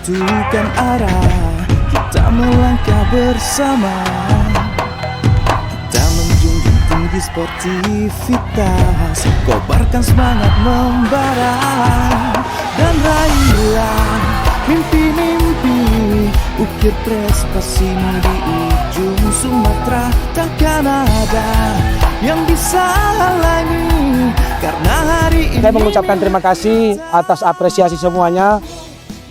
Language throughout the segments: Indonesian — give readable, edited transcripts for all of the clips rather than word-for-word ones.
tentukan arah, kita melangkah bersama. Kita menjunjung tinggi sportivitas, kobarkan semangat membara, dan raihlah mimpi-mimpi, ukir prestasimu di ujung Sumatera. Takkan ada yang bisa halangi, karena hari ini saya mengucapkan terima kasih atas apresiasi semuanya,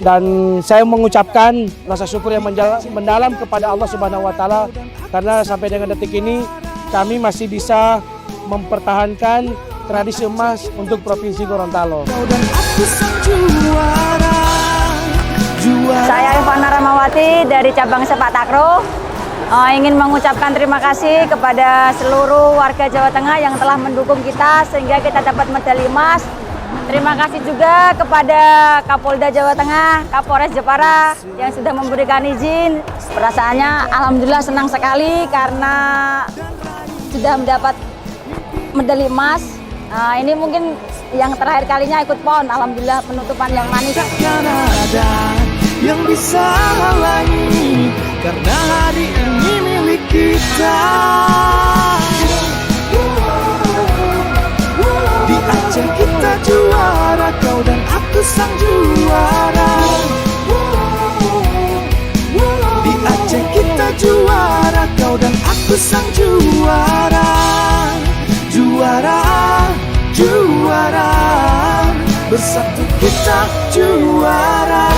dan saya mengucapkan rasa syukur yang mendalam kepada Allah Subhanahu wa Ta'ala, karena sampai dengan detik ini kami masih bisa mempertahankan tradisi emas untuk Provinsi Gorontalo. dan aku sang juara. Saya Ivana Ramawati dari cabang sepak takraw ingin mengucapkan terima kasih kepada seluruh warga Jawa Tengah yang telah mendukung kita sehingga kita dapat medali emas. Terima kasih juga kepada Kapolda Jawa Tengah, Kapolres Jepara yang sudah memberikan izin. Perasaannya alhamdulillah senang sekali karena sudah mendapat medali emas. Ini mungkin yang terakhir kalinya ikut PON, alhamdulillah penutupan yang manis. Takkan ada yang bisa halangi, karena hari ini milik kita. Di Aceh kita juara, kau dan aku sang juara. Di Aceh kita juara, kau dan aku sang juara. Juara, juara, bersatu kita juara.